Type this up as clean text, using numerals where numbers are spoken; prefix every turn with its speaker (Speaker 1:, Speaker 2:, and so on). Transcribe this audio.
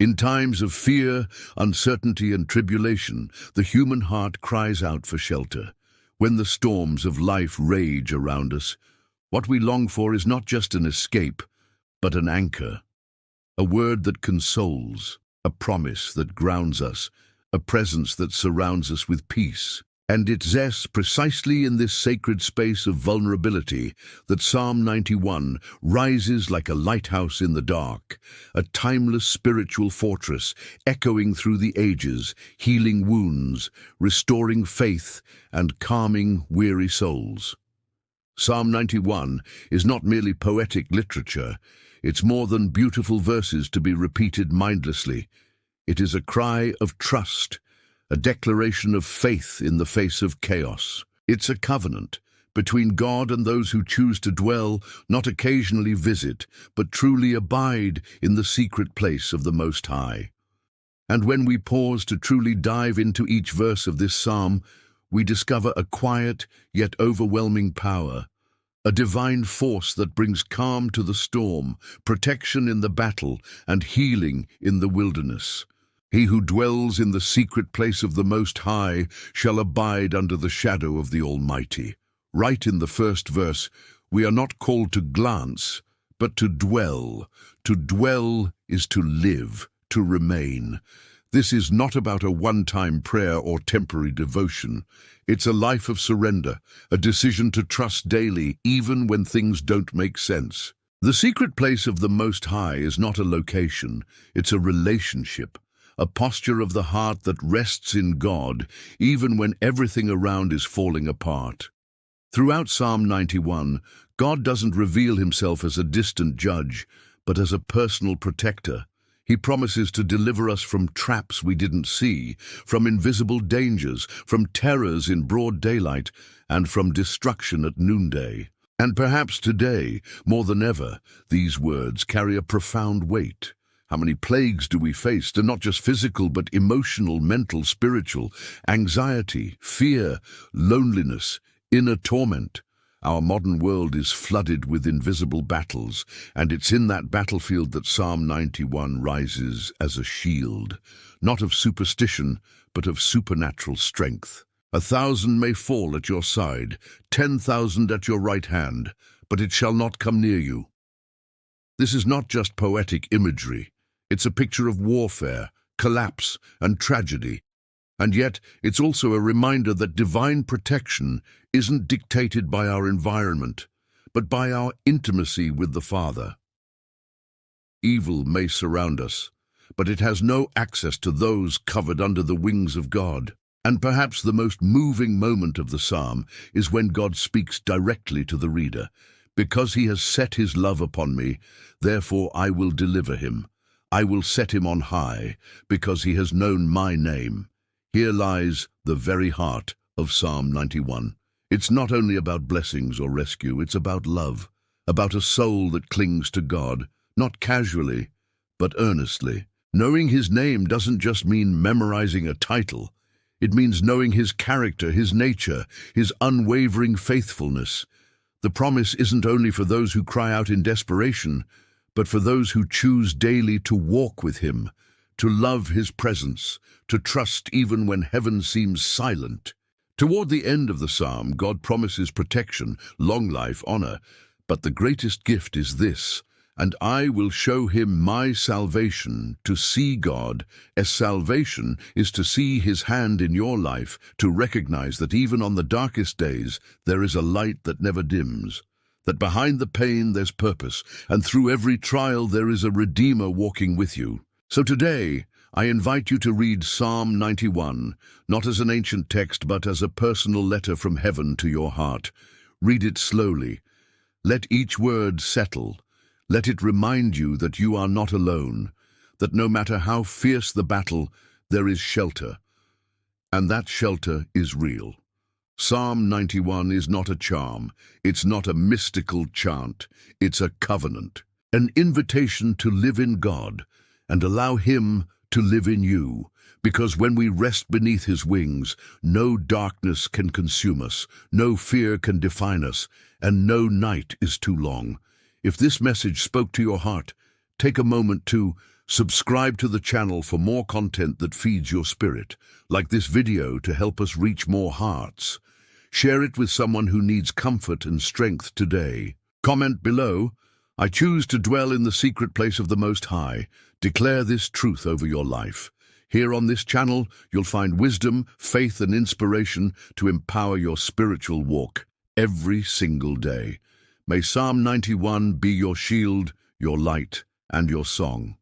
Speaker 1: In times of fear, uncertainty, and tribulation, the human heart cries out for shelter. When the storms of life rage around us, what we long for is not just an escape, but an anchor. A word that consoles, a promise that grounds us, a presence that surrounds us with peace. And it's precisely in this sacred space of vulnerability that Psalm 91 rises like a lighthouse in the dark, a timeless spiritual fortress echoing through the ages, healing wounds, restoring faith, and calming weary souls. Psalm 91 is not merely poetic literature, it's more than beautiful verses to be repeated mindlessly. It is a cry of trust, a declaration of faith in the face of chaos. It's a covenant between God and those who choose to dwell, not occasionally visit, but truly abide in the secret place of the Most High. And when we pause to truly dive into each verse of this psalm, we discover a quiet yet overwhelming power, a divine force that brings calm to the storm, protection in the battle, and healing in the wilderness. He who dwells in the secret place of the Most High shall abide under the shadow of the Almighty. Right in the first verse, we are not called to glance, but to dwell. To dwell is to live, to remain. This is not about a one-time prayer or temporary devotion. It's a life of surrender, a decision to trust daily, even when things don't make sense. The secret place of the Most High is not a location, it's a relationship. A posture of the heart that rests in God, even when everything around is falling apart. Throughout Psalm 91, God doesn't reveal himself as a distant judge, but as a personal protector. He promises to deliver us from traps we didn't see, from invisible dangers, from terrors in broad daylight, and from destruction at noonday. And perhaps today, more than ever, these words carry a profound weight. How many plagues do we face? They're not just physical, but emotional, mental, spiritual, anxiety, fear, loneliness, inner torment. Our modern world is flooded with invisible battles, and it's in that battlefield that Psalm 91 rises as a shield, not of superstition, but of supernatural strength. 1,000 may fall at your side, 10,000 at your right hand, but it shall not come near you. This is not just poetic imagery. It's a picture of warfare, collapse, and tragedy. And yet, it's also a reminder that divine protection isn't dictated by our environment, but by our intimacy with the Father. Evil may surround us, but it has no access to those covered under the wings of God. And perhaps the most moving moment of the psalm is when God speaks directly to the reader. Because he has set his love upon me, therefore I will deliver him. I will set him on high, because he has known my name. Here lies the very heart of Psalm 91. It's not only about blessings or rescue, it's about love, about a soul that clings to God, not casually, but earnestly. Knowing his name doesn't just mean memorizing a title. It means knowing his character, his nature, his unwavering faithfulness. The promise isn't only for those who cry out in desperation, but for those who choose daily to walk with him, to love his presence, to trust even when heaven seems silent. Toward the end of the psalm, God promises protection, long life, honor, but the greatest gift is this: and I will show him my salvation. To see God as salvation is to see his hand in your life, to recognize that even on the darkest days, there is a light that never dims, that behind the pain there's purpose, and through every trial there is a Redeemer walking with you. So today, I invite you to read Psalm 91, not as an ancient text, but as a personal letter from heaven to your heart. Read it slowly. Let each word settle. Let it remind you that you are not alone, that no matter how fierce the battle, there is shelter. And that shelter is real. Psalm 91 is not a charm. It's not a mystical chant. It's a covenant, an invitation to live in God and allow him to live in you. Because when we rest beneath his wings, no darkness can consume us, no fear can define us, and no night is too long. If this message spoke to your heart, take a moment to Subscribe to the channel for more content that feeds your spirit, like this video to help us reach more hearts. Share it with someone who needs comfort and strength today. Comment below, I choose to dwell in the secret place of the Most High. Declare this truth over your life. Here on this channel, you'll find wisdom, faith, and inspiration to empower your spiritual walk every single day. May Psalm 91 be your shield, your light, and your song.